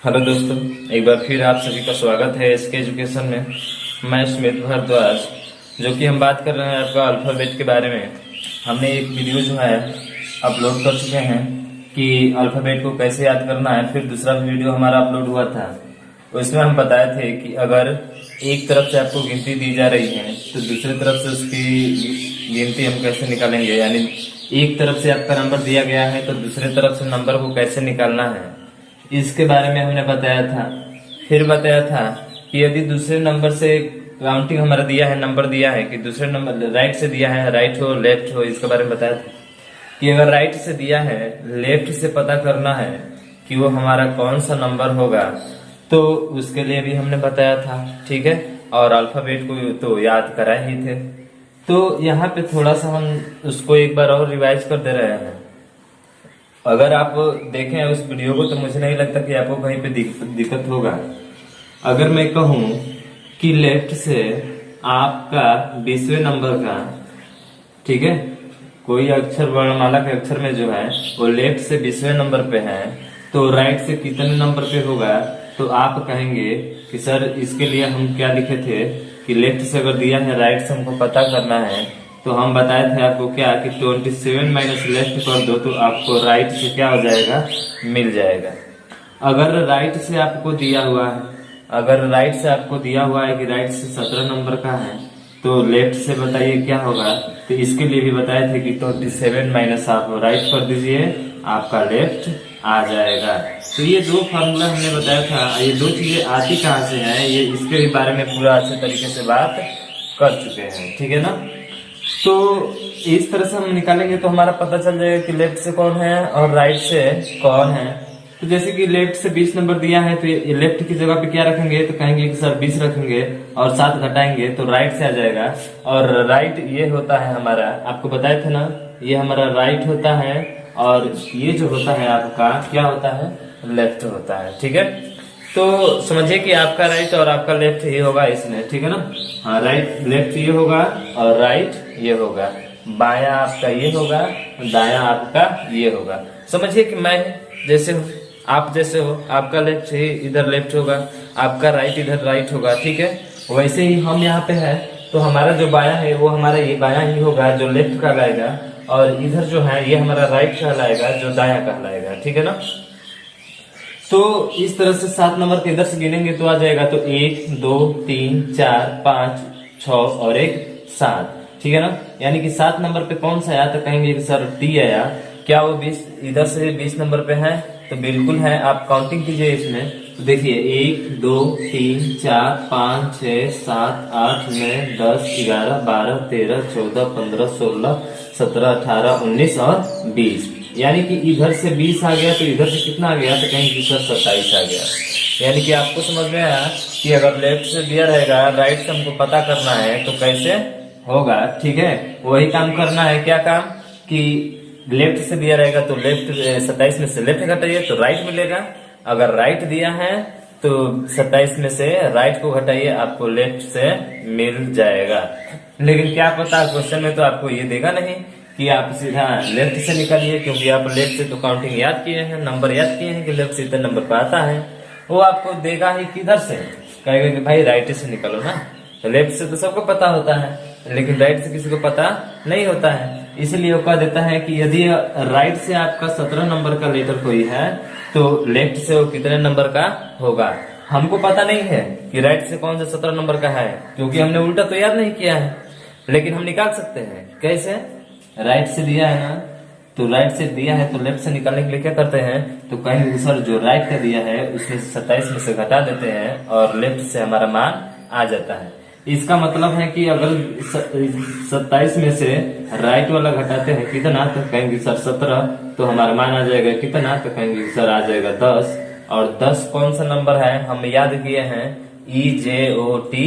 Hello दोस्तों, एक बार फिर आप सभी का स्वागत है एसके एजुकेशन में। मैं सुमित भारद्वाज, जो कि हम बात कर रहे हैं आपका अल्फ़ाबेट के बारे में। हमने एक वीडियो जो है अपलोड कर चुके हैं कि अल्फ़ाबेट को कैसे याद करना है। फिर दूसरा वीडियो हमारा अपलोड हुआ था, उसमें हम बताए थे कि अगर एक तरफ से आपको गिनती दी जा रही है तो दूसरी तरफ से उसकी गिनती हम कैसे निकालेंगे। यानी एक तरफ से आपका नंबर दिया गया है तो दूसरे तरफ से नंबर को कैसे निकालना है, इसके बारे में हमने बताया था। फिर बताया था कि यदि दूसरे नंबर से काउंटिंग हमारा दिया है, नंबर दिया है कि दूसरे नंबर राइट से दिया है, राइट हो लेफ्ट हो, इसके बारे में बताया था कि अगर राइट से दिया है, लेफ्ट से पता करना है कि वो हमारा कौन सा नंबर होगा, तो उसके लिए भी हमने बताया था। ठीक है, और अल्फाबेट को तो याद कराए ही थे। तो यहाँ पे थोड़ा सा हम उसको एक बार और रिवाइज कर दे रहे हैं। अगर आप देखें उस वीडियो को तो मुझे नहीं लगता कि आपको कहीं पे दिक्कत होगा। अगर मैं कहूं कि लेफ्ट से आपका 20वें नंबर का, ठीक है, कोई अक्षर वर्णमाला के अक्षर में जो है वो लेफ्ट से 20वें नंबर पे है, तो राइट से कितने नंबर पे होगा, तो आप कहेंगे कि सर इसके लिए हम क्या लिखे थे कि लेफ्ट से अगर दिया है, राइट से हमको पता करना है, तो हम बताए थे आपको क्या कि 27 माइनस लेफ्ट कर दो तो आपको राइट से क्या हो जाएगा, मिल जाएगा। अगर राइट से आपको दिया हुआ है, अगर राइट से आपको दिया हुआ है कि राइट से 17 नंबर का है, तो लेफ्ट से बताइए क्या होगा। तो इसके लिए भी बताए थे कि 27 माइनस आप राइट कर दीजिए, आपका लेफ्ट आ जाएगा। तो ये दो फॉर्मूला हमने बताया था। ये दो चीजें आती कहाँ से हैं, ये इसके भी बारे में पूरा अच्छे तरीके से बात कर चुके हैं। ठीक है ना। तो इस तरह से हम निकालेंगे तो हमारा पता चल जाएगा कि लेफ्ट से कौन है और राइट से कौन है। तो जैसे कि लेफ्ट से 20 नंबर दिया है तो ये लेफ्ट की जगह पे क्या रखेंगे, तो कहेंगे कि सर 20 रखेंगे और 7 घटाएंगे तो राइट से आ जाएगा। और राइट ये होता है हमारा, आपको बताए थे ना, ये हमारा राइट होता है और ये जो होता है आपका क्या होता है, लेफ्ट होता है। ठीक है, तो समझिए कि आपका राइट और आपका लेफ्ट ये होगा इसमें। ठीक है ना। हाँ, राइट लेफ्ट ये होगा और राइट ये होगा, बाया आपका ये होगा, दाया आपका ये होगा। समझिए कि मैं जैसे हूँ, आप जैसे हो, आपका लेफ्ट ही इधर लेफ्ट होगा, आपका राइट इधर राइट होगा। ठीक है, वैसे ही हम यहाँ पे है तो हमारा जो बाया है वो हमारा ये बाया ही होगा जो लेफ्ट कहलाएगा, और इधर जो है ये हमारा राइट कहलाएगा जो दाया कहलाएगा। ठीक है ना। तो इस तरह से 7 नंबर के इधर से गिनेंगे तो आ जाएगा, तो 1 2 3 4 5 6 और 1 7। ठीक है ना। यानी कि 7 नंबर पे कौन सा आया, तो कहेंगे कि सर टी आया। क्या वो 20 इधर से 20 नंबर पे है, तो बिल्कुल है। आप काउंटिंग कीजिए इसमें तो देखिए 1 2 3 4 5 6 7 8 9 10 11 12 13 14 15 16 17 18 19 और 20। यानी कि इधर से 20 आ गया तो इधर से कितना आ गया, तो कहेंगे कि सर 27 आ गया। यानी कि आपको समझ में आया कि अगर लेफ्ट से दिया रहेगा, राइट से हमको पता करना है तो कैसे होगा। ठीक है, वही काम करना है। क्या काम कि लेफ्ट से दिया रहेगा तो लेफ्ट 27 में से लेफ्ट घटाइए तो राइट मिलेगा। अगर राइट दिया है तो 27 में से राइट को घटाइए, आपको लेफ्ट से मिल जाएगा। लेकिन क्या पता क्वेश्चन में तो आपको ये देगा नहीं कि आप सीधा लेफ्ट से निकालिए, क्योंकि आप लेफ्ट से तो काउंटिंग याद किए हैं, नंबर याद किए हैं कि लेफ्ट से इतने नंबर पर आता है। वो आपको देगा ही किधर से, कहेगा कि भाई राइट से निकालो ना। तो लेफ्ट से तो सबको पता होता है, लेकिन राइट से किसी को पता नहीं होता है। इसलिए वो कह देता है कि यदि राइट से आपका 17 नंबर का लेटर कोई है तो लेफ्ट से वो कितने नंबर का होगा। हमको पता नहीं है कि राइट से कौन सा 17 नंबर का है, क्योंकि हमने उल्टा तो याद नहीं किया है, लेकिन हम निकाल सकते हैं। कैसे, राइट से दिया है ना, तो राइट से दिया है तो लेफ्ट से निकालने के लिए क्या करते हैं, तो कहेंगे सर जो राइट का दिया है उसमें 27 में से घटा देते हैं और लेफ्ट से हमारा मान आ जाता है। इसका मतलब है कि अगर 27 में से राइट वाला घटाते हैं कितना, तो कहेंगे सर 17, तो हमारा मान आ जाएगा कितना, तो कहेंगे सर आ जाएगा 10। और 10 कौन सा नंबर है, हम याद किए हैं EJOTY,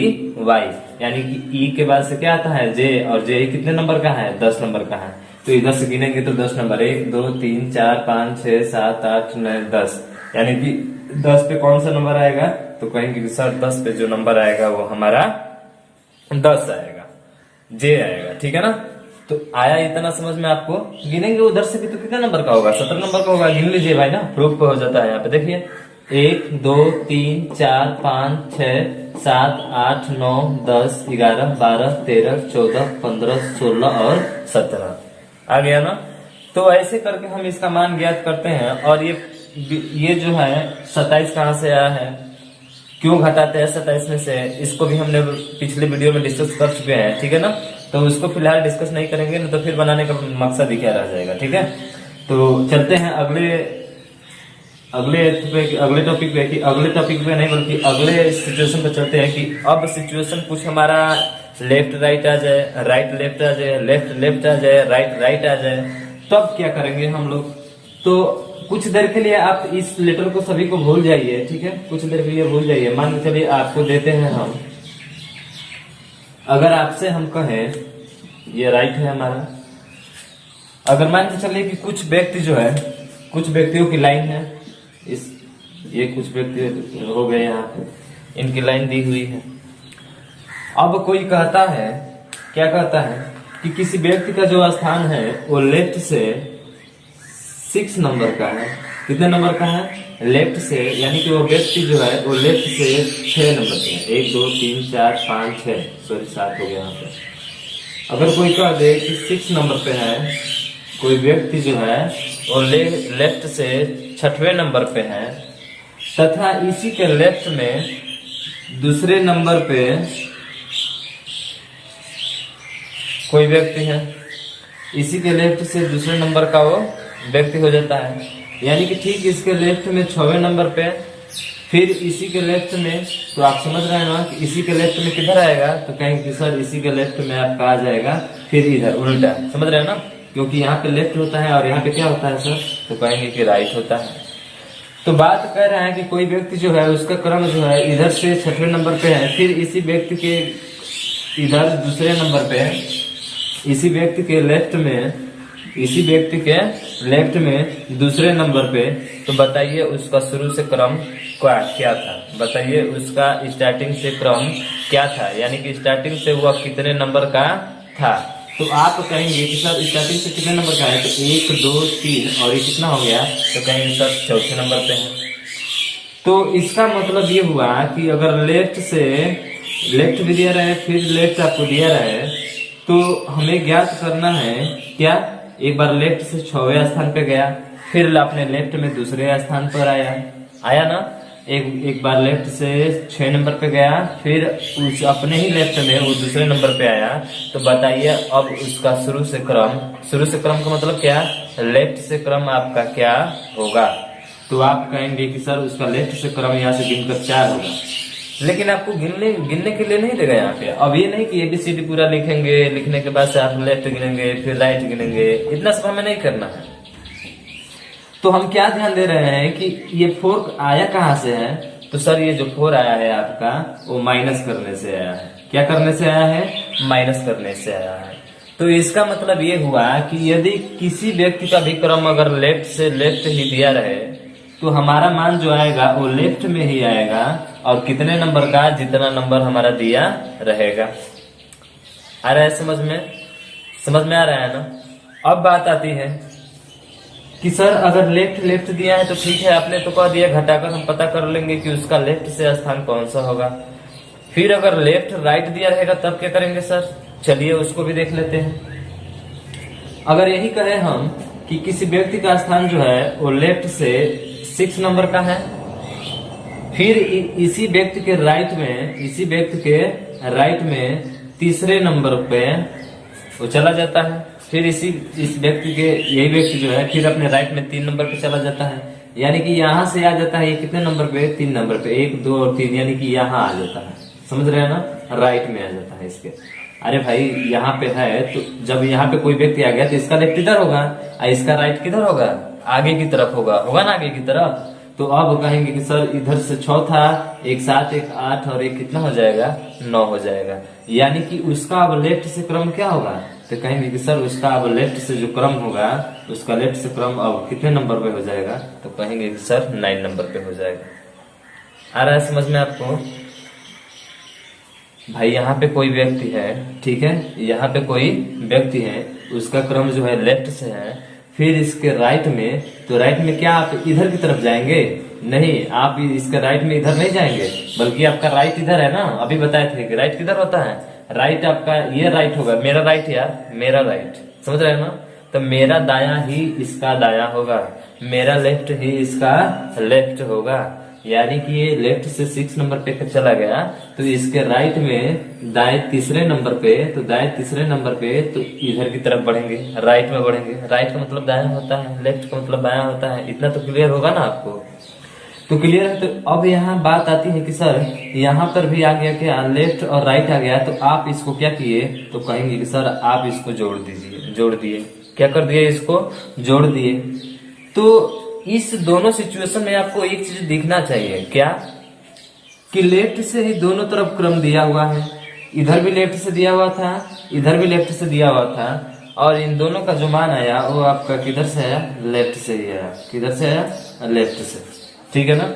यानी कि ई के बाद से क्या आता है, जे, और जे कितने नंबर का है, 10 नंबर का है। तो इधर से गिनेंगे तो 10 नंबर, 1 2 3 4 5 6 7 8 9 10, यानी कि 10 पे कौन सा नंबर आएगा, तो कहेंगे कि सर 10 पे जो नंबर आएगा वो हमारा 10 आएगा, जे आएगा। ठीक है ना। तो आया इतना समझ में आपको। गिनेंगे उधर से भी तो कितना नंबर का होगा, 17 नंबर का होगा। गिन लीजिए भाई ना, प्रूफ हो जाता है यहाँ पे। देखिए 1 2 3 4 5 6 7 8 9 10 11 12 13 14 15 16 और 17 आ गया ना। तो ऐसे करके हम इसका मान ज्ञात करते हैं। और ये जो है 27 कहाँ से आया है, क्यों घटाते हैं 27 में से, इसको भी हमने पिछले वीडियो में डिस्कस कर चुके हैं, ठीक है ना। तो उसको फिलहाल डिस्कस नहीं करेंगे ना, तो फिर बनाने का मकसद ही क्या रह जाएगा, ठीक है। तो चलते हैं अगले टॉपिक पे नहीं बल्कि अगले सिचुएशन पे चलते हैं कि अब सिचुएशन कुछ हमारा लेफ्ट राइट आ जाए, राइट लेफ्ट आ जाए, लेफ्ट लेफ्ट आ जाए, राइट राइट आ जाए, तब क्या करेंगे हम लोग। तो कुछ देर के लिए आप इस लेटर को सभी को भूल जाइए, ठीक है, कुछ देर के लिए भूल जाइए। मान के चलिए आपको देते हैं हम, अगर आपसे हम कहें ये राइट है हमारा, अगर मान के चलिए कि कुछ व्यक्ति जो है, कुछ व्यक्तियों की लाइन है, ये कुछ व्यक्ति हो गए यहाँ पे, इनकी लाइन दी हुई है। अब कोई कहता है, क्या कहता है कि किसी व्यक्ति का जो स्थान है वो लेफ्ट से 6 नंबर का है। कितने नंबर का है? लेफ्ट से, यानी कि वो व्यक्ति जो है वो लेफ्ट से 6 नंबर पे है। 1 2 3 4 5 6, सॉरी 7 हो गया यहाँ पे। अगर कोई कह दे कि 6 नंबर पे है, कोई व्यक्ति जो है वो लेफ्ट से 6वें नंबर पे है, तथा इसी के लेफ्ट में दूसरे नंबर पे कोई व्यक्ति है, इसी के लेफ्ट से दूसरे नंबर का वो व्यक्ति हो जाता है, यानी कि ठीक इसके लेफ्ट में 6वें नंबर पे, फिर इसी के लेफ्ट में, तो आप समझ रहे हैं ना कि इसी के लेफ्ट में किधर आएगा, तो कहेंगे कि सर इसी के लेफ्ट में आपका आ जाएगा फिर इधर उल्टा, समझ रहे हैं ना, क्योंकि यहाँ पे लेफ्ट होता है और यहाँ पे क्या होता है सर, तो कहेंगे कि राइट होता है। तो बात कर रहे हैं कि कोई व्यक्ति जो है उसका क्रम जो है इधर से 6वें नंबर पे है, फिर इसी व्यक्ति के इधर दूसरे नंबर पे है, इसी व्यक्ति के लेफ्ट में दूसरे नंबर पे। तो बताइए उसका शुरू से क्रम क्या था, बताइए उसका स्टार्टिंग से क्रम क्या था, यानी कि स्टार्टिंग से वह कितने नंबर का था। तो आप कहेंगे कि सर स्टार्टिंग से कितने नंबर का है, तो 1 2 3 और ये कितना हो गया, तो कहेंगे सर 4थे नंबर पे है। तो इसका मतलब ये हुआ कि अगर लेफ्ट भी दिया रहे, फिर लेफ्ट आपको दिया रहे, तो हमें ज्ञात करना है क्या, एक बार लेफ्ट से 6वें स्थान पे गया, फिर अपने लेफ्ट में दूसरे स्थान पर आया ना, एक बार लेफ्ट से 6 नंबर पे गया, फिर उस अपने ही लेफ्ट में वो दूसरे नंबर पे आया। तो बताइए अब उसका शुरू से क्रम का मतलब क्या, लेफ्ट से क्रम आपका क्या होगा। तो आप कहेंगे कि सर उसका लेफ्ट से क्रम यहाँ से गिनकर 4 होगा, लेकिन आपको गिनने के लिए नहीं देगा यहाँ पे। अब ये नहीं कि ABCD पूरा लिखेंगे, लिखने के बाद से आप लेफ्ट गिनेंगे फिर राइट गिनेंगे, इतना सब हमें नहीं करना है। तो हम क्या ध्यान दे रहे हैं कि ये 4 आया कहाँ से है, तो सर ये जो 4 आया है आपका वो माइनस करने से आया है। क्या करने से आया है? माइनस करने से आया है। तो इसका मतलब ये हुआ कि यदि किसी व्यक्ति का भी क्रम अगर लेफ्ट से लेफ्ट ही दिया रहे, तो हमारा मान जो आएगा वो लेफ्ट में ही आएगा, और कितने नंबर का, जितना नंबर हमारा दिया रहेगा। आ रहा है समझ में आ रहा है ना। अब बात आती है कि सर अगर लेफ्ट दिया है तो ठीक है, आपने तो कह दिया, घटाकर हम पता कर लेंगे कि उसका लेफ्ट से स्थान कौन सा होगा। फिर अगर लेफ्ट राइट दिया रहेगा तब क्या करेंगे सर, चलिए उसको भी देख लेते हैं। अगर यही कहें हम कि किसी व्यक्ति का स्थान जो है वो लेफ्ट से 6 नंबर का है, फिर इसी व्यक्ति के राइट में तीसरे नंबर पे वो चला जाता है, फिर इस व्यक्ति के, यही व्यक्ति जो है फिर अपने राइट में 3 नंबर पे चला जाता है, यानी कि यहाँ से आ जाता है ये कितने नंबर पे, 3 नंबर पे, 1 2 और 3, यानी कि यहाँ आ जाता है, समझ रहे हैं ना, राइट में आ जाता है इसके। अरे भाई यहाँ पे है, तो जब यहाँ पे कोई व्यक्ति आ गया तो इसका लेफ्ट इधर होगा और इसका राइट किधर होगा, आगे की तरफ होगा ना, आगे की तरफ। तो अब कहेंगे कि सर इधर से 6 था, 1 7 1 8 और 1 कितना हो जाएगा, 9 हो जाएगा, यानी कि उसका अब लेफ्ट से क्रम क्या होगा, तो कहेंगे कि सर उसका अब लेफ्ट से जो क्रम होगा, उसका लेफ्ट से क्रम अब कितने नंबर पे हो जाएगा, तो कहेंगे कि सर 9 नंबर पे हो जाएगा। आ रहा है समझ में आपको। भाई यहाँ पे कोई व्यक्ति है, ठीक है, यहाँ पे कोई व्यक्ति है, उसका क्रम जो है लेफ्ट से है, फिर इसके राइट में, तो राइट में क्या आप इधर की तरफ जाएंगे, नहीं, आप इसका राइट में इधर नहीं जाएंगे, बल्कि आपका राइट इधर है ना, अभी बताए थे कि राइट किधर होता है, राइट आपका ये राइट होगा, मेरा राइट यार, मेरा राइट, समझ रहे हैं ना। तो मेरा दाया ही इसका दाया होगा, मेरा लेफ्ट ही इसका लेफ्ट होगा, यानी कि ये लेफ्ट से 6 नंबर पे चला गया, तो इसके राइट में दाएं तीसरे नंबर पे, तो दाएं तीसरे नंबर पे तो इधर की तरफ बढ़ेंगे, राइट में बढ़ेंगे। राइट का मतलब दाया होता है, लेफ्ट का मतलब बाया होता है, इतना तो क्लियर होगा ना आपको। तो क्लियर है। तो अब यहाँ बात आती है कि सर यहाँ पर भी आ गया क्या, लेफ्ट और राइट आ गया, तो आप इसको क्या किए, तो कहेंगे कि सर आप इसको जोड़ दीजिए, जोड़ दिए, क्या कर दिए, इसको जोड़ दिए। तो इस दोनों सिचुएशन में आपको एक चीज दिखना चाहिए, क्या, कि लेफ्ट से ही दोनों तरफ क्रम दिया हुआ है, इधर भी लेफ्ट से दिया हुआ था, इधर भी लेफ्ट से दिया हुआ था, और इन दोनों का जो मान आया वो आपका किधर से आया, लेफ्ट से ही आया, किधर से आया, लेफ्ट से, ठीक है ना।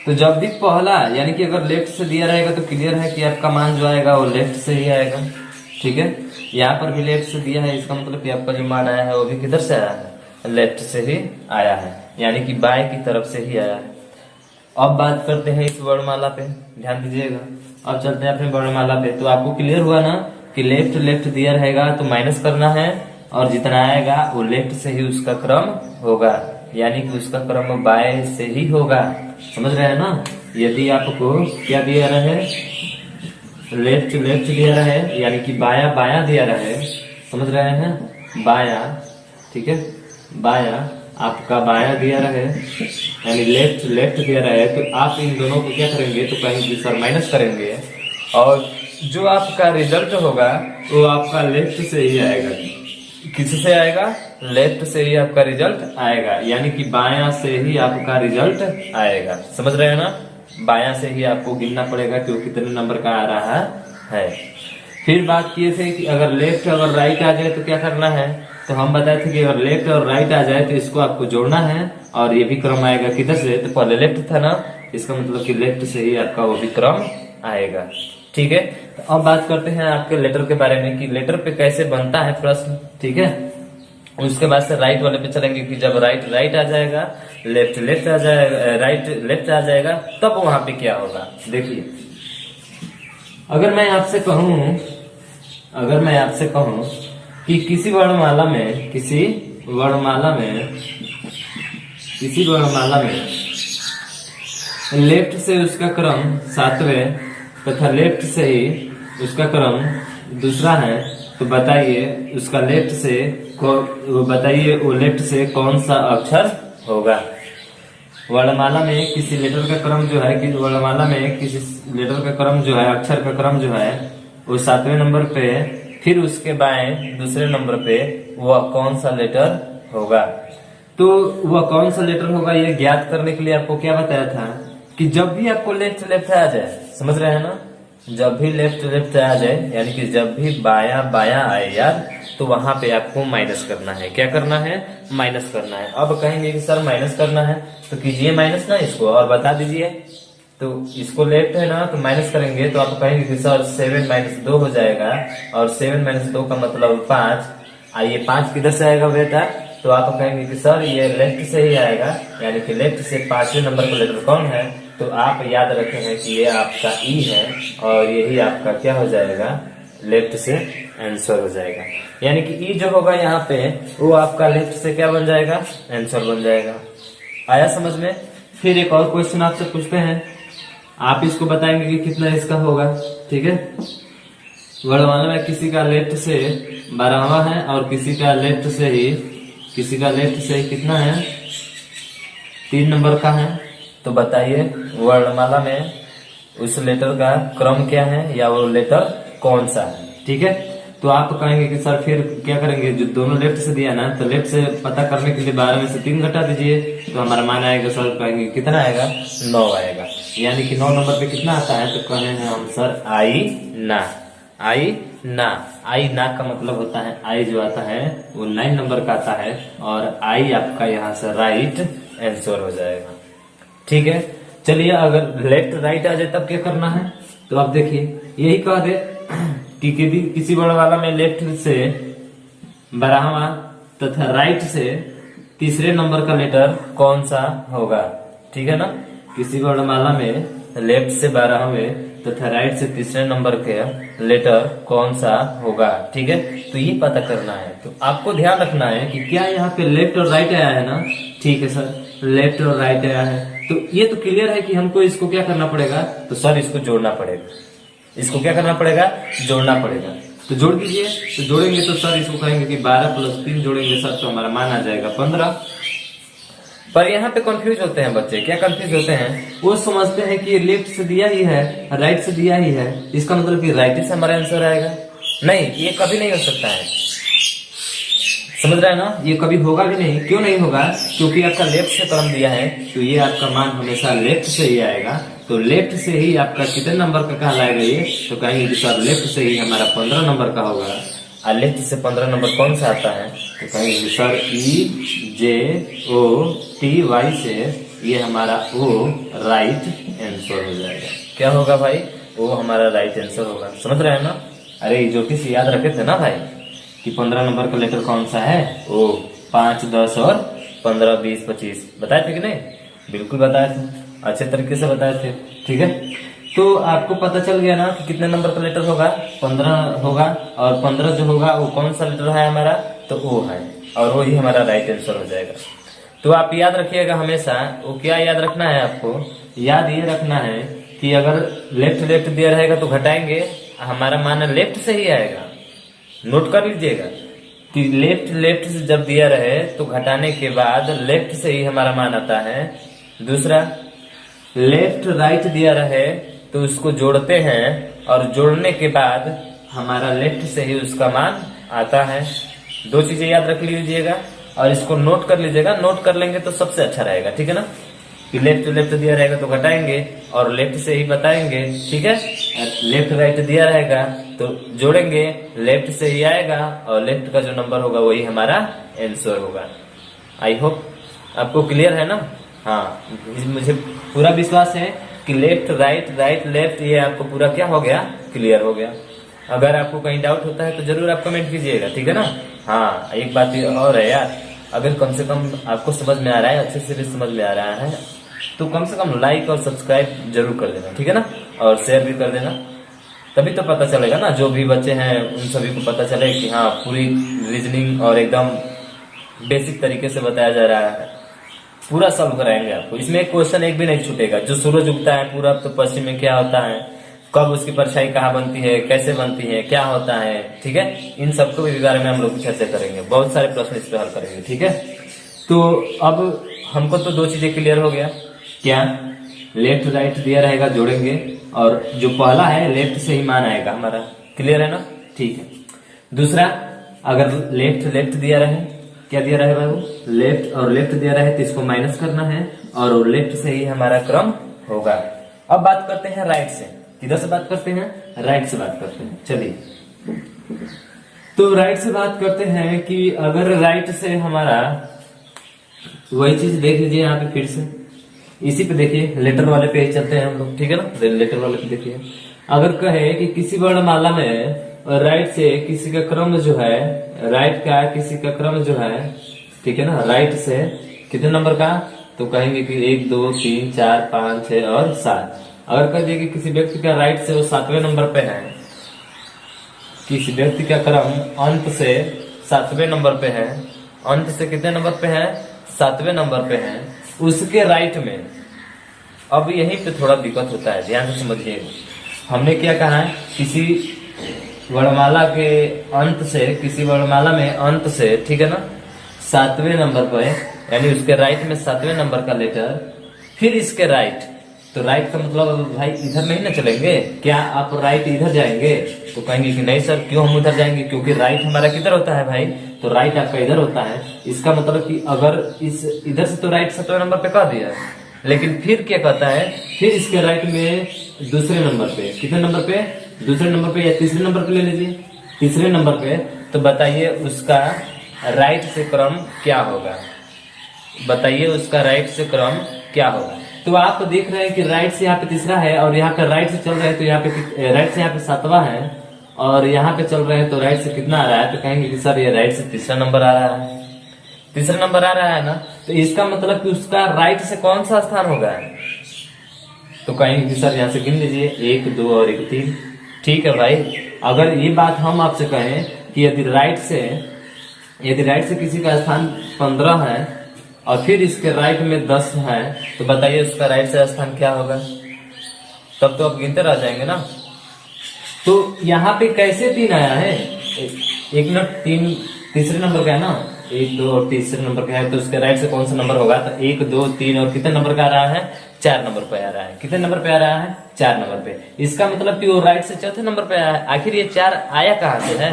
तो जब भी पहला, यानी कि अगर लेफ्ट से दिया रहेगा तो क्लियर है कि आपका मान जो आएगा वो लेफ्ट से ही आएगा, ठीक है। यहाँ पर भी लेफ्ट से दिया है, इसका मतलब कि आपका जो मान आया है वो भी किधर से आया है, लेफ्ट से ही आया है, यानी कि बाएं की तरफ से ही आया है। अब बात करते हैं इस वर्णमाला पे, ध्यान दीजिएगा। अब चलते हैं अपने वर्णमाला पे। तो आपको क्लियर हुआ ना कि लेफ्ट लेफ्ट दिया रहेगा तो माइनस करना है, और जितना आएगा वो लेफ्ट से ही उसका क्रम होगा, यानी कि उसका क्रम बाएं से ही होगा, समझ रहे हैं ना। यदि आपको क्या दिया रहे, लेफ्ट लेफ्ट दिया रहे, यानी कि बाया बाया दिया रहे, समझ रहे हैं, बाया, ठीक है, बाया आपका बाया दिया रहे, यानी लेफ्ट लेफ्ट दिया रहे, तो आप इन दोनों को क्या करेंगे, तो कहेंगे सर माइनस करेंगे, और जो आपका रिजल्ट होगा वो आपका लेफ्ट से ही आएगा। किससे आएगा, लेफ्ट से ही आपका रिजल्ट आएगा, यानी कि बाया से ही आपका रिजल्ट आएगा, समझ रहे हैं ना। बाया से ही आपको गिनना पड़ेगा कि वो कितने नंबर का आ रहा है। फिर बात किए थे कि अगर लेफ्ट अगर राइट आ जाए तो क्या करना है, तो हम बताए थे कि अगर लेफ्ट और राइट आ जाए तो इसको आपको जोड़ना है, और ये भी क्रम आएगा किधर से, तो पहले लेफ्ट था ना, इसका मतलब कि लेफ्ट से ही आपका वो भी क्रम आएगा, ठीक है। तो अब बात करते हैं आपके लेटर के बारे में कि लेटर पे कैसे बनता है प्रश्न, ठीक है। उसके बाद से राइट वाले पे चलेंगे कि जब राइट राइट आ जाएगा, लेफ्ट लेफ्ट आ जाएगा, राइट लेफ्ट आ जाएगा, तब वहां पे क्या होगा। देखिए, अगर मैं आपसे कहूं कि किसी वर्णमाला में लेफ्ट से उसका क्रम 7वें तथा लेफ्ट से ही उसका क्रम दूसरा है, तो बताइए उसका लेफ्ट से बताइए वो लेफ्ट से कौन सा अक्षर होगा। वर्णमाला में किसी लेटर का क्रम जो है, वर्णमाला में किसी लेटर का क्रम जो है, अक्षर का क्रम जो है, वो 7वें नंबर पे, फिर उसके बाएं दूसरे नंबर पे वह कौन सा लेटर होगा। तो वह कौन सा लेटर होगा ये ज्ञात करने के लिए आपको क्या बताया था कि जब भी आपको लेफ्ट लेफ्ट आ जाए, समझ रहे हैं ना, जब भी लेफ्ट लेफ्ट आ जाए, यानी कि जब भी बाया बाया आए यार, तो वहां पे आपको माइनस करना है। क्या करना है, माइनस करना है। अब कहेंगे कि सर माइनस करना है, तो कीजिए माइनस ना इसको और बता दीजिए। तो इसको लेफ्ट है ना, तो माइनस करेंगे तो आप कहेंगे कि सर 7 - 2 हो जाएगा, और 7 - 2 का मतलब 5। आइए 5 किधर से आएगा बेटा, तो आप कहेंगे कि सर ये लेफ्ट से ही आएगा, यानी कि लेफ्ट से 5वें नंबर का लेटर कौन है, तो आप याद रखे हैं कि ये आपका ई है, और यही आपका क्या हो जाएगा, लेफ्ट से आंसर हो जाएगा। यानी कि ई जो होगा यहाँ पे वो आपका लेफ्ट से क्या बन जाएगा, आंसर बन जाएगा। आया समझ में। फिर एक और क्वेश्चन आपसे पूछते हैं, आप इसको बताएंगे कि कितना इसका होगा, ठीक है। वर्णमाला में किसी का लेफ्ट से 12वां है, और किसी का लेफ्ट से ही कितना है, 3 नंबर का है। तो बताइए वर्णमाला में उस लेटर का क्रम क्या है, या वो लेटर कौन सा है, ठीक है। तो आप कहेंगे कि सर फिर क्या करेंगे, जो दोनों लेफ्ट से दिया ना, तो लेफ्ट से पता करने के लिए 12 में से 3 घटा दीजिए, तो हमारा मान आएगा, सर कहेंगे कितना आएगा, 9 आएगा। यानी कि 9 नंबर पे कितना आता है, तो कहे हैं हम सर आई ना का मतलब होता है, आई जो आता है वो 9 नंबर का आता है, और आई आपका यहाँ से राइट आंसर हो जाएगा, ठीक है। चलिए अगर लेफ्ट राइट आ जाए तब क्या करना है, तो आप देखिए यही कह दे कि किसी वर्णमाला में लेफ्ट से 12वां तथा राइट से तीसरे नंबर का लेटर कौन सा होगा। ठीक है ना। किसी वर्णमाला में लेफ्ट से 12वें तथा राइट से तीसरे नंबर के लेटर कौन सा होगा, ठीक है। तो ये पता करना है। तो आपको ध्यान रखना है कि क्या यहाँ पे लेफ्ट और राइट आया है ना, ठीक है सर, लेफ्ट और राइट आया है। तो ये तो क्लियर है कि हमको इसको क्या करना पड़ेगा, तो सर इसको जोड़ना पड़ेगा। इसको क्या करना पड़ेगा, जोड़ना पड़ेगा। तो जोड़ दीजिए। तो जोड़ेंगे तो सर इसको कहेंगे कि 12 + 3 जोड़ेंगे सर, तो हमारा मान आ जाएगा 15। पर यहाँ पे कंफ्यूज होते हैं बच्चे। क्या कंफ्यूज होते हैं, वो समझते हैं कि लेफ्ट से दिया ही है, राइट से दिया ही है, इसका मतलब कि राइट से हमारा आंसर आएगा। नहीं, ये कभी नहीं हो सकता है। समझ रहे हैं ना, ये कभी होगा भी नहीं। क्यों नहीं होगा, क्योंकि आपका लेफ्ट से क्रम दिया है, तो ये आपका मान हमेशा लेफ्ट से ही आएगा। तो लेफ्ट से ही आपका कितने नंबर का कहलाएगा ये, तो कहेंगे कि सर लेफ्ट से ही हमारा 15 नंबर का होगा। और लेफ्ट से 15 नंबर कौन सा आता है, तो कहेंगे कि सर EJOTY से ये हमारा O राइट आंसर हो जाएगा। क्या होगा भाई, वो हमारा राइट आंसर होगा। समझ रहे हैं ना। अरे ज्योति से याद रखे थे ना भाई कि 15 नंबर का लेटर कौन सा है, ओ 5, 10 और 15, 20, 25 बताए थे कि नहीं, बिल्कुल बताए थे, अच्छे तरीके से बताए थे, ठीक है। तो आपको पता चल गया ना कि कितने नंबर का लेटर होगा, 15 होगा। और 15 जो होगा वो कौन सा लेटर है हमारा, तो ओ है, और वो ही हमारा राइट आंसर हो जाएगा। तो आप याद रखिएगा हमेशा, वो क्या याद रखना है आपको, याद ये रखना है कि अगर लेफ्ट लेफ्ट दिया रहेगा तो घटाएंगे, हमारा मान लेफ्ट से ही आएगा। नोट कर लीजिएगा कि लेफ्ट लेफ्ट से जब दिया रहे तो घटाने के बाद लेफ्ट से ही हमारा मान आता है। दूसरा, लेफ्ट राइट दिया रहे तो उसको जोड़ते हैं, और जोड़ने के बाद हमारा लेफ्ट से ही उसका मान आता है। 2 चीजें याद रख लीजिएगा और इसको नोट कर लीजिएगा। नोट कर लेंगे तो सबसे अच्छा रहेगा, ठीक है ना। कि लेफ्ट लेफ्ट दिया रहेगा तो घटाएंगे और लेफ्ट से ही बताएंगे, ठीक है। लेफ्ट राइट दिया रहेगा तो जोड़ेंगे, लेफ्ट से ही आएगा, और लेफ्ट का जो नंबर होगा वही हमारा आंसर होगा। आई होप आपको क्लियर है ना। हाँ, मुझे पूरा विश्वास है कि लेफ्ट राइट राइट लेफ्ट ये आपको पूरा क्या हो गया, क्लियर हो गया। अगर आपको कहीं डाउट होता है तो जरूर आप कमेंट कीजिएगा, ठीक है ना। हाँ, एक बात और है यार, अगर कम से कम आपको समझ में आ रहा है, अच्छे से भी समझ में आ रहा है, तो कम से कम लाइक और सब्सक्राइब जरूर कर देना, ठीक है ना। और शेयर भी कर देना, तभी तो पता चलेगा ना, जो भी बच्चे हैं उन सभी को पता चले कि हाँ पूरी रीजनिंग और एकदम बेसिक तरीके से बताया जा रहा है। पूरा सॉल्व कराएंगे आपको, इसमें एक क्वेश्चन एक भी नहीं छूटेगा। जो सूरज उगता है पूरब तो पश्चिम में क्या होता है, कब उसकी परछाई कहाँ बनती है, कैसे बनती है, क्या होता है, ठीक है। इन सबको भी बारे में हम लोग चर्चा करेंगे, बहुत सारे प्रश्न इस पर हल करेंगे, ठीक है। तो अब हमको तो 2 चीजें क्लियर हो गया, क्या लेफ्ट राइट दिया रहेगा जोड़ेंगे, और जो पहला है लेफ्ट से ही मान आएगा हमारा, क्लियर है ना, ठीक है। दूसरा, अगर लेफ्ट लेफ्ट दिया रहे, क्या दिया रहे बाबू, लेफ्ट और लेफ्ट दिया रहे तो इसको माइनस करना है, और लेफ्ट से ही हमारा क्रम होगा। अब बात करते हैं राइट से। किधर से बात करते हैं, राइट से बात करते हैं। चलिए, तो राइट से बात करते हैं कि अगर राइट से हमारा, वही चीज देख लीजिए यहाँ पे फिर से, इसी पे देखिए, लेटर वाले पे ही चलते हैं हम लोग, ठीक है ना। लेटर वाले पे देखिए, अगर कहे कि किसी वर्णमाला में राइट से किसी का क्रम जो है, राइट का किसी का क्रम जो है, ठीक है ना, राइट से कितने नंबर का, तो कहेंगे कि 1, 2, 3, 4, 5, 6 और 7। अगर कह दिए कि किसी व्यक्ति का राइट से वो 7वें नंबर पे है, किसी व्यक्ति का क्रम अंत से 7वें नंबर पे है, अंत से कितने नंबर पे है, 7वें नंबर पे है, उसके राइट में। अब यहीं पे थोड़ा दिक्कत होता है, ध्यान से समझिए। हमने क्या कहा है, किसी वर्णमाला के अंत से, किसी वर्णमाला में अंत से, ठीक है ना, 7वें नंबर पर, यानी उसके राइट में 7वें नंबर का लेटर, फिर इसके राइट। तो राइट का मतलब भाई इधर नहीं ना चलेंगे, क्या आप राइट इधर जाएंगे, तो कहेंगे कि नहीं सर, क्यों हम उधर जाएंगे, क्योंकि राइट हमारा किधर होता है भाई, तो राइट आपका इधर होता है। इसका मतलब कि अगर इस इधर से तो राइट 7वें नंबर पे कह दिया है, लेकिन फिर क्या कहता है, फिर इसके राइट में दूसरे नंबर पे, कितने नंबर पे, दूसरे नंबर पे या तीसरे नंबर पे ले लीजिए, तीसरे नंबर पे। तो बताइए उसका राइट से क्रम क्या होगा, बताइए उसका राइट से क्रम क्या होगा। तो आप तो देख रहे हैं कि राइट से यहाँ पे तीसरा है, और यहाँ पे राइट से चल रहे हैं तो यहाँ पे राइट से यहाँ पे 7वां है, और यहाँ पे चल रहे हैं तो राइट से कितना आ रहा है, तो कहेंगे कि सर ये राइट से तीसरा नंबर आ रहा है। तीसरा नंबर आ रहा है ना, तो इसका मतलब कि उसका राइट से कौन सा स्थान होगा? तो कहेंगे कि सर यहाँ से गिन लीजिए 1 2 और 1 3। ठीक है भाई, अगर ये बात हम आपसे कहें कि यदि राइट से किसी का स्थान 15 है और फिर इसके राइट में 10 है, तो बताइए उसका राइट से स्थान क्या होगा? तब तो आप गिनते रह जाएंगे ना। तो यहाँ पे कैसे 3 आया है? एक मिनट, 3 तीसरे नंबर का है ना, 1 2 और तीसरे नंबर का है, तो उसके राइट से कौन सा नंबर होगा? तो 1 2 3 और कितने नंबर का आ रहा है? 4 नंबर पे आ रहा है। कितने नंबर पे आ रहा है? 4 नंबर पे। इसका मतलब कि वो राइट से चौथे नंबर पे आया है। आखिर ये 4 आया कहाँ से है?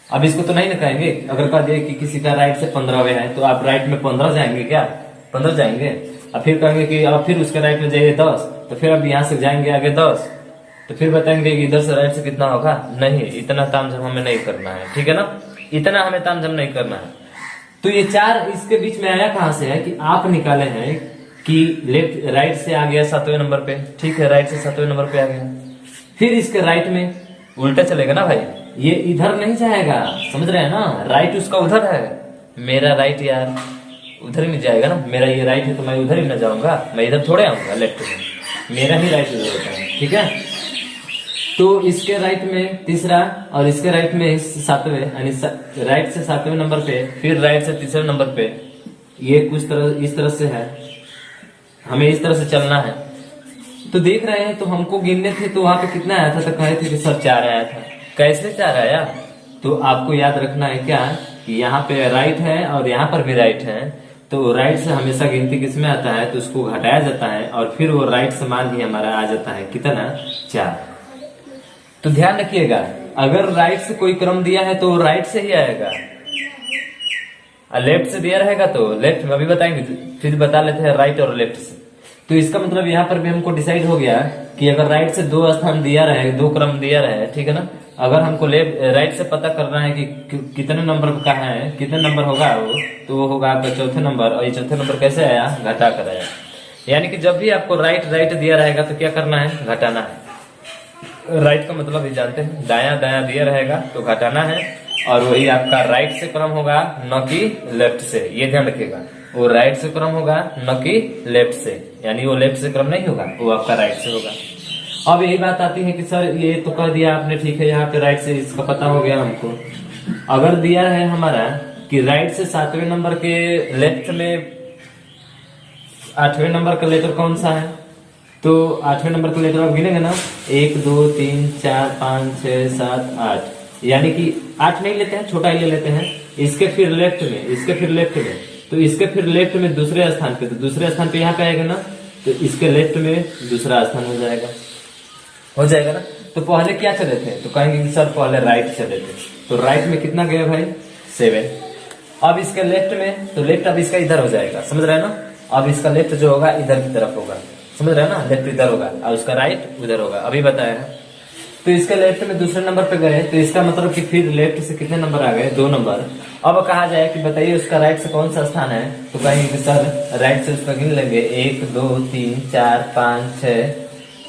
अब इसको तो नहीं ना कहेंगे। अगर कह दिए कि किसी का राइट से 15वें है, तो आप राइट में 15 जाएंगे क्या? 15 जाएंगे। अब फिर कहेंगे कि अब फिर उसके राइट में जाइए 10, तो फिर अब यहाँ से जाएंगे आगे 10, तो फिर बताएंगे कि इधर से राइट से कितना होगा? नहीं, इतना तामझाम हमें नहीं करना है, ठीक है ना, इतना हमें तामझाम नहीं करना है। तो ये 4 इसके बीच में आया कहां से है कि आप निकाले हैं कि लेफ्ट राइट से आ गया 7वें नंबर पे, ठीक है, राइट से 7वें नंबर पे आ गया। फिर इसके राइट में उल्टा चलेगा ना भाई, ये इधर नहीं जाएगा, समझ रहे हैं ना, राइट उसका उधर है, मेरा राइट यार उधर ही नहीं जाएगा ना, मेरा ये राइट है तो मैं उधर ही ना जाऊंगा, मैं इधर थोड़े आऊंगा लेफ्ट में, मेरा ही राइट उधर होता है, ठीक है। तो इसके राइट में तीसरा और इसके राइट में 7वें, यानी राइट से 7वें नंबर पे, फिर राइट से तीसरे नंबर पे, ये कुछ तरह इस तरह से है, हमें इस तरह से चलना है। तो देख रहे हैं, तो हमको गिनने थे तो वहां पे कितना आया था, तो कहे थे कि सर 4 आया था। कैसे 4 आया? तो आपको याद रखना है क्या कि यहाँ पे राइट है और यहाँ पर भी राइट है, तो राइट से हमेशा गिनती किसमें आता है, तो उसको घटाया जाता है और फिर वो राइट से मान भी हमारा आ जाता है कितना? 4। तो ध्यान रखिएगा, अगर राइट से कोई क्रम दिया है तो राइट से ही आएगा, और लेफ्ट से दिया रहेगा तो लेफ्ट में, अभी बताएंगे, फिर बता लेते हैं राइट और लेफ्ट से। तो इसका मतलब यहाँ पर भी हमको डिसाइड हो गया कि अगर राइट से 2 स्थान दिया रहे, 2 क्रम दिया रहे, ठीक है ना, अगर हमको लेफ्ट राइट से पता करना है कि कितने नंबर का है, कितने नंबर होगा वो, तो वो होगा आपका चौथे नंबर। और ये चौथे नंबर कैसे आया? घटा कर आया। यानी कि जब भी आपको राइट दिया रहेगा तो क्या करना है? घटाना है। राइट का मतलब भी जानते हैं, दाया दाया दिया रहेगा तो घटाना है, और वही आपका राइट से क्रम होगा, न कि लेफ्ट से, ये ध्यान रखिएगा, वो राइट से क्रम होगा न कि लेफ्ट से, यानी वो लेफ्ट से क्रम नहीं होगा, वो आपका राइट से होगा। अब यही बात आती है कि सर ये तो कह दिया आपने, ठीक है, यहाँ पे राइट से इसका पता हो गया हमको। अगर दिया है हमारा कि राइट से 7वें नंबर के लेफ्ट में 8वें नंबर का लेटर कौन सा है, तो 8वें नंबर का लेटर आप गिनेंगे ना, 1 2 3 4 5 6 7 8, यानी कि 8 नहीं लेते हैं, छोटा ही ले लेते हैं। इसके फिर लेफ्ट में, इसके फिर लेफ्ट में, तो इसके फिर लेफ्ट में दूसरे स्थान पे, तो दूसरे स्थान पे यहाँ पे आएगा ना, तो इसके लेफ्ट में दूसरा स्थान हो जाएगा ना। तो पहले क्या चले थे, तो कहेंगे कि सर पहले राइट चले थे, तो राइट में कितना गया भाई? 7। अब इसके लेफ्ट में, तो लेफ्ट अब इसका इधर हो जाएगा, समझ रहे हैं ना, अब इसका लेफ्ट जो होगा इधर की तरफ होगा, समझ रहे हैं ना, लेफ्ट इधर होगा और उसका राइट उधर होगा, अभी बताया है। तो इसके लेफ्ट में दूसरे नंबर पे गए, तो इसका मतलब कि फिर लेफ्ट से कितने नंबर आ गए? 2 नंबर। अब कहा जाए कि बताइए उसका राइट से कौन सा स्थान है, तो कहेंगे कि सर राइट से उसका गिन लेंगे, 1 2 3 4 5 6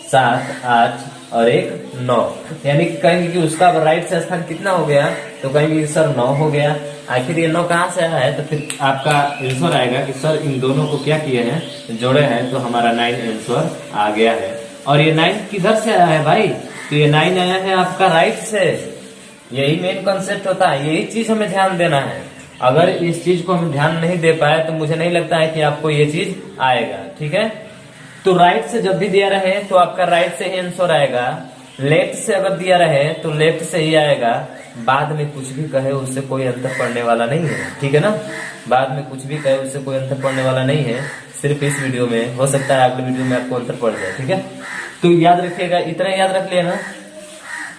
7 8 और 1 9, यानी कि कहेंगे कि उसका राइट से स्थान कितना हो गया, तो कहेंगे कि सर 9 हो गया। आखिर ये 9 कहाँ से आया है, तो फिर आपका आंसर आएगा कि सर इन दोनों को क्या किए हैं, जोड़े हैं, तो हमारा 9 आंसर आ गया है। और ये 9 किधर से आया है भाई, तो ये 9 आया है आपका राइट से। यही मेन कॉन्सेप्ट होता है, यही चीज हमें ध्यान देना है। अगर इस चीज को हम ध्यान नहीं दे पाए तो मुझे नहीं लगता है कि आपको ये चीज आएगा, ठीक है। तो राइट से जब भी दिया रहे तो आपका राइट से ही आंसर आएगा, लेफ्ट से अगर दिया रहे तो लेफ्ट से ही आएगा। बाद में कुछ भी कहे उससे कोई अंतर पड़ने वाला नहीं है, ठीक है ना, बाद में कुछ भी कहे उससे कोई अंतर पड़ने वाला नहीं है, सिर्फ इस वीडियो में, हो सकता है अगले वीडियो में आपको अंतर पड़ जाए, ठीक है। तो याद रखिएगा, इतना याद रख लिया ना।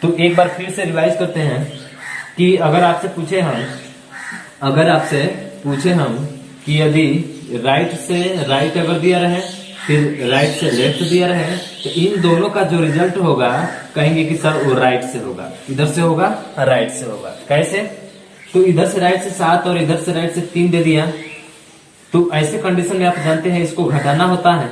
तो एक बार फिर से रिवाइज करते हैं कि अगर आपसे पूछे हम कि यदि राइट से राइट अगर दिया रहे, फिर राइट से लेफ्ट दिया रहे, तो इन दोनों का जो रिजल्ट होगा कहेंगे कि सर वो राइट से होगा, इधर से होगा, राइट से होगा। कैसे? तो इधर से राइट से 7 और इधर से राइट से 3 दे दिया, तो ऐसे कंडीशन में आप जानते हैं इसको घटाना होता है,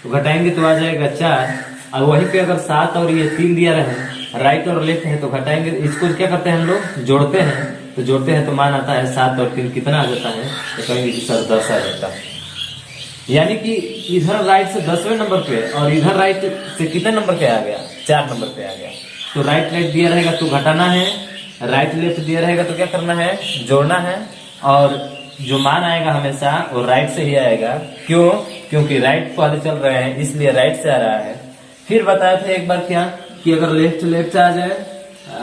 तो घटाएंगे तो आ जाएगा 4, और वहीं पे अगर 7 और ये 3 दिया रहे, राइट और लेफ्ट है, तो घटाएंगे, इसको क्या करते हैं हम लोग, जोड़ते हैं, तो जोड़ते हैं तो मान आता है 7 और 3 कितना आ जाता है, तो कहेंगे कि सर 10 आ जाता है। यानी कि इधर राइट से 10वें नंबर पे और इधर राइट से कितने नंबर पे आ गया, 4 नंबर पे आ गया। तो राइट राइट दिया रहेगा तो घटाना है, राइट लेफ्ट दिया रहेगा तो क्या करना है, जोड़ना है। और जो मान आएगा हमेशा वो राइट से ही आएगा। क्यों? क्योंकि राइट पहले चल रहे हैं इसलिए राइट से आ रहा है। फिर बताए थे एक बार क्या कि अगर लेफ्ट लेफ्ट आ जाए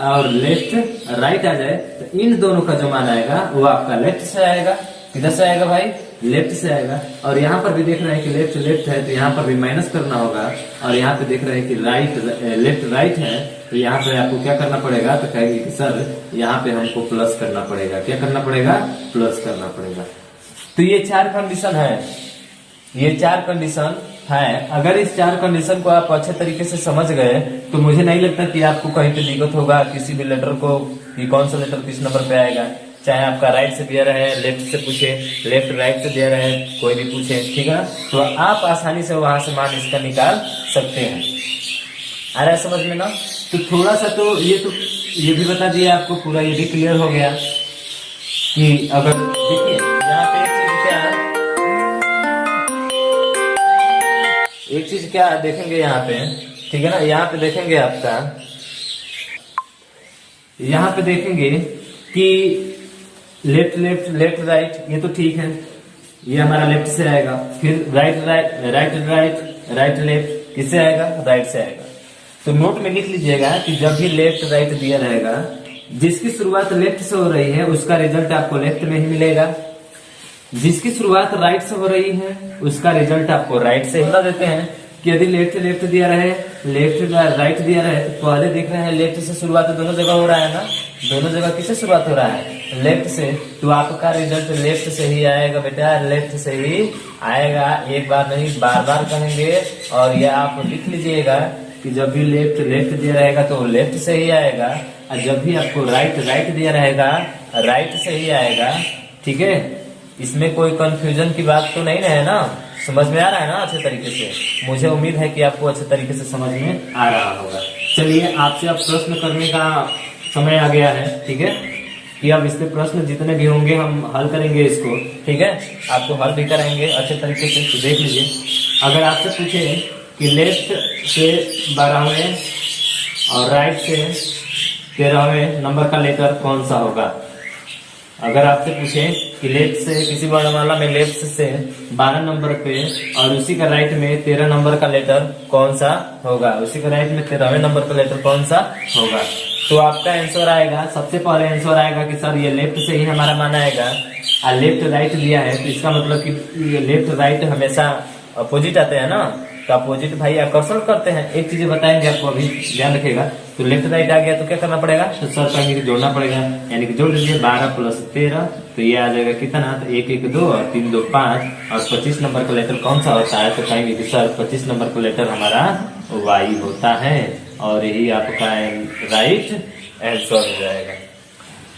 और लेफ्ट राइट आ जाए तो इन दोनों का जो मान आएगा वो आपका लेफ्ट से आएगा। किधर से आएगा भाई, लेफ्ट से आएगा। और यहाँ पर भी देख रहे हैं कि लेफ्ट लेफ्ट है तो यहाँ पर भी माइनस करना होगा। और यहाँ पे देख रहे हैं कि राइट लेफ्ट राइट है तो यहाँ पे आपको क्या करना पड़ेगा, तो कहेंगे कि सर यहाँ पे हमको प्लस करना पड़ेगा। क्या करना पड़ेगा, प्लस करना पड़ेगा। तो ये 4 कंडीशन है, ये 4 कंडीशन है। अगर इस 4 कंडीशन को आप अच्छे तरीके से समझ गए तो मुझे नहीं लगता कि आपको कहीं पे दिक्कत होगा किसी भी लेटर को कि कौन सा लेटर किस नंबर पे आएगा। चाहे आपका राइट से दिया रहे, लेफ्ट से पूछे, लेफ्ट राइट से दिया रहे, कोई भी पूछे, ठीक है, तो आप आसानी से वहां से मान इसका निकाल सकते हैं। आ रहा है समझ में ना? तो थोड़ा सा तो ये भी बता दिया आपको, पूरा ये भी क्लियर हो गया कि अगर देखिए यहाँ पे एक चीज क्या देखेंगे यहाँ पे, ठीक है ना, यहाँ पे देखेंगे आपका, यहाँ पे देखेंगे कि लेफ्ट लेफ्ट लेफ्ट राइट ये तो ठीक है, ये हमारा लेफ्ट से आएगा। फिर right right right right right left किससे आएगा, राइट से आएगा। तो नोट में लिख लीजिएगा कि जब भी लेफ्ट राइट दिया रहेगा, जिसकी शुरुआत लेफ्ट से हो रही है उसका रिजल्ट आपको लेफ्ट में ही मिलेगा। जिसकी शुरुआत राइट से हो रही है उसका रिजल्ट आपको राइट से बता देते हैं कि यदि लेफ्ट लेफ्ट दिया रहे, लेफ्ट राइट दिया रहे, तो पहले देख रहे हैं लेफ्ट से शुरुआत दोनों जगह हो रहा है ना, दोनों जगह किससे शुरुआत हो रहा है, लेफ्ट से। तो आपका रिजल्ट लेफ्ट से ही आएगा बेटा, लेफ्ट से ही आएगा। एक बार नहीं बार बार कहेंगे। और ये आप लिख लीजिएगा कि जब भी लेफ्ट लेफ्ट दिया रहेगा तो लेफ्ट से ही आएगा, और जब भी आपको राइट राइट दिया रहेगा राइट से ही आएगा। ठीक है, इसमें कोई कंफ्यूजन की बात तो नहीं है ना, समझ में आ रहा है ना अच्छे तरीके से? मुझे उम्मीद है कि आपको अच्छे तरीके से समझ में आ रहा होगा। चलिए आपसे अब प्रश्न करने का समय आ गया है, ठीक है, कि अब इस पे प्रश्न जितने भी होंगे हम हल करेंगे इसको, ठीक है, आपको हल भी कराएंगे अच्छे तरीके से। तो देख लीजिए, अगर आपसे पूछे कि लेफ्ट से 12वें और राइट से 13वें नंबर का लेटर कौन सा होगा, अगर आपसे पूछे कि लेफ्ट से किसी वर्णमाला में लेफ्ट से 12 नंबर पे और उसी का राइट में 13 नंबर का लेटर कौन सा होगा, उसी का राइट में 13वें नंबर का लेटर कौन सा होगा, तो आपका आंसर आएगा, सबसे पहले आंसर आएगा कि सर ये लेफ्ट से ही हमारा मान आएगा। और लेफ्ट राइट दिया है तो इसका मतलब कि लेफ्ट राइट हमेशा अपोजिट आते हैं ना, तो अपोजिट भाई आकर्षण करते हैं। एक चीज बताएंगे आपको, अभी ध्यान रखिएगा। तो लेफ्ट राइट आ गया तो क्या करना पड़ेगा, तो सर कहेंगे कि जोड़ना पड़ेगा, यानी कि जोड़ लीजिए 12 + 13, तो ये आ जाएगा कितना, तो 1 1 2 और 3 2 5 और 25 नंबर का लेटर कौन सा होता है, तो कहेंगे कि सर 25 नंबर का लेटर हमारा वाई होता है, और यही आपका राइट आंसर हो जाएगा।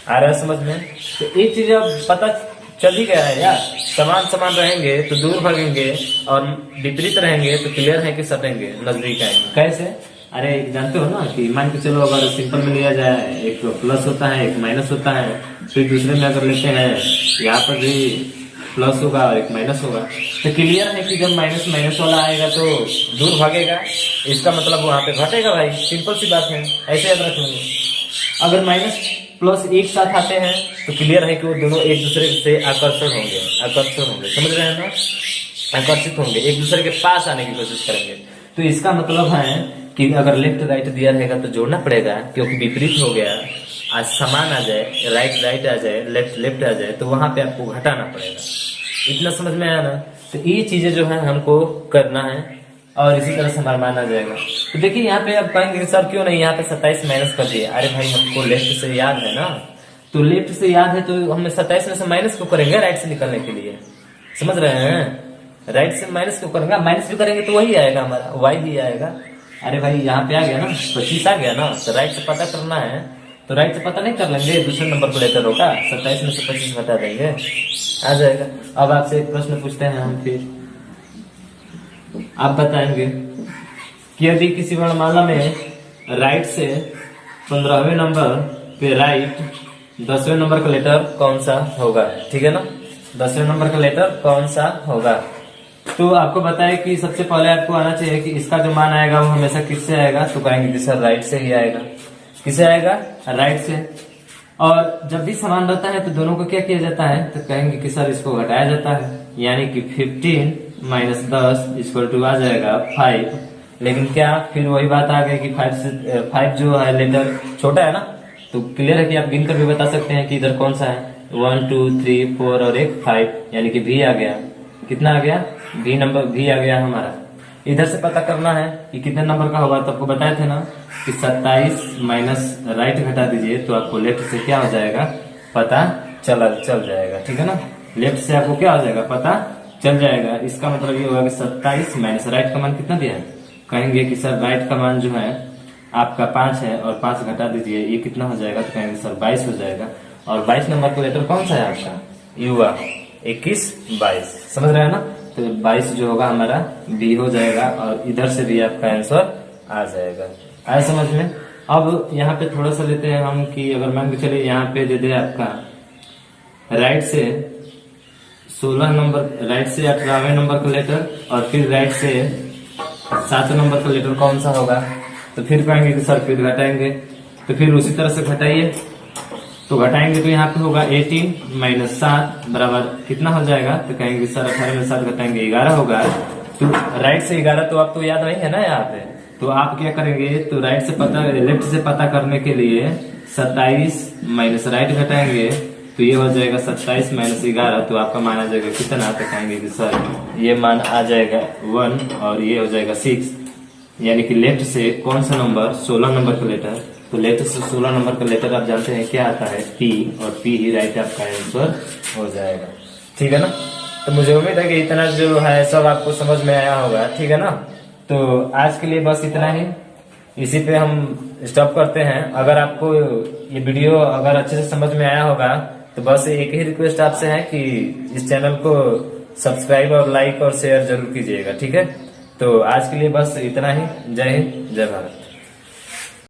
आ रहा है समझ में? तो एक चीज अब पता चल ही गया है यार, समान समान रहेंगे तो दूर भागेंगे और विपरीत रहेंगे तो क्लियर है कि सटेंगे, नजदीक आएंगे। कैसे? अरे जानते हो ना कि मान के चलो अगर सिंपल में लिया जाए, एक प्लस होता है एक माइनस होता है, फिर दूसरे में अगर लेते हैं यहाँ पर भी प्लस होगा और एक माइनस होगा, तो क्लियर है कि जब माइनस माइनस वाला आएगा तो दूर भागेगा, इसका मतलब वहां पे घटेगा भाई, सिंपल सी बात है, ऐसे याद रखेंगे। अगर माइनस प्लस एक साथ आते हैं तो क्लियर है कि वो दोनों एक दूसरे से आकर्षण होंगे, समझ रहे हैं ना, आकर्षित होंगे, एक दूसरे के पास आने की कोशिश करेंगे। तो इसका मतलब है कि अगर लेफ्ट राइट दिया रहेगा तो जोड़ना पड़ेगा, क्योंकि विपरीत हो गया, आज समान आ जाए, राइट राइट आ जाए, लेफ्ट लेफ्ट आ जाए, तो वहां पे आपको घटाना पड़ेगा। इतना समझ में आया ना? तो ये चीजें जो है हमको करना है और इसी तरह से हमारा मान आ जाएगा। तो देखिए यहाँ पे आप कहेंगे सर क्यों नहीं यहाँ पे 27 माइनस कर दिए, अरे भाई हमको लेफ्ट से याद है ना, तो लेफ्ट से याद है तो हम 27 में से माइनस क्यों करेंगे राइट से निकलने के लिए, समझ रहे हैं? राइट से माइनस क्यों करेंगे, माइनस भी करेंगे तो वही आएगा हमारा, वाई ही आएगा। अरे भाई यहाँ पे आ गया ना 25 आ गया ना, तो राइट से पता करना है, तो राइट से पता नहीं कर लेंगे, दूसरे नंबर को लेकर होगा, 27 में से 25 घटा देंगे, आ जाएगा। अब आपसे एक प्रश्न पूछते हैं हम, फिर आप बताएंगे कि यदि किसी वर्णमाला में राइट से 15वें नंबर पे राइट 10वें नंबर का लेटर कौन सा होगा, ठीक है ना। 10वें नंबर का लेटर कौन सा होगा। तो आपको बताए कि सबसे पहले आपको आना चाहिए कि इसका जो मान आएगा वो हमेशा किससे आएगा, तो कहेंगे कि सर राइट से ही आएगा। किससे आएगा, राइट से। और जब भी समान रहता है तो दोनों को क्या किया जाता है, तो कहेंगे कि सर इसको घटाया जाता है, यानी कि 15 माइनस 10 इक्वल टू आ जाएगा 5। लेकिन क्या फिर वही बात आ गई कि 5 जो है लेटर छोटा है ना, तो क्लियर है कि आप गिन कर भी बता सकते हैं कि इधर कौन सा है। 1 2 3 4 और एक 5, यानी कि भी आ गया। कितना आ गया, भी नंबर भी आ गया हमारा। इधर से पता करना है कि कितने नंबर का होगा, तो आपको बताए थे ना कि 27 माइनस राइट घटा दीजिए तो आपको लेफ्ट से क्या हो जाएगा, पता चल जाएगा, ठीक है ना। लेफ्ट से आपको क्या हो जाएगा, पता चल जाएगा। इसका मतलब ये होगा कि 27 माइनस राइट का मान कितना दिया है, कहेंगे कि सर राइट का मान जो है आपका 5 है और 5 घटा दीजिए, ये कितना हो जाएगा, तो कहेंगे सर 22 हो जाएगा। और 22 नंबर का लेटर कौन सा है आपका, युवा। 21 22, समझ रहे हैं ना। तो 22 जो होगा हमारा बी हो जाएगा और इधर से भी आपका आंसर आ जाएगा। आया समझ में। अब यहाँ पे थोड़ा सा लेते हैं हम कि अगर मान के चलिए यहाँ पे दे दे आपका राइट से 16 नंबर, राइट से 18वें नंबर का लेटर और फिर राइट से 7 नंबर का लेटर कौन सा होगा, तो फिर कहेंगे कि सर फिर घटाएंगे, तो फिर उसी तरह से घटाइए। तो घटाएंगे तो यहाँ पे होगा 18 माइनस 7 बराबर कितना हो जाएगा, तो कहेंगे सर 18 में 7 घटाएंगे 11 होगा। तो राइट से 11 तो आपको याद नहीं है ना यहाँ पे, तो आप क्या करेंगे, तो राइट से पता लेफ्ट से पता करने के लिए 27 माइनस राइट घटाएंगे तो ये हो जाएगा 27 माइनस 11, तो आपका मान आ जाएगा कितना, तो कहेंगे कि सर ये मान आ जाएगा 1 और ये हो जाएगा 6, यानी कि लेफ्ट से कौन सा नंबर, 16 नंबर का लेटर। तो लेफ्ट से 16 नंबर का लेटर आप जानते हैं क्या आता है, पी, और पी ही राइट आपका आंसर हो जाएगा, ठीक है ना। तो मुझे उम्मीद है कि इतना जो है सब आपको समझ में आया होगा, ठीक है ना। तो आज के लिए बस इतना ही, इसी पे हम स्टॉप करते हैं। अगर आपको ये वीडियो अगर अच्छे से समझ में आया होगा तो बस एक ही रिक्वेस्ट आपसे है कि इस चैनल को सब्सक्राइब और लाइक और शेयर जरूर कीजिएगा, ठीक है। तो आज के लिए बस इतना ही। जय हिंद, जय भारत।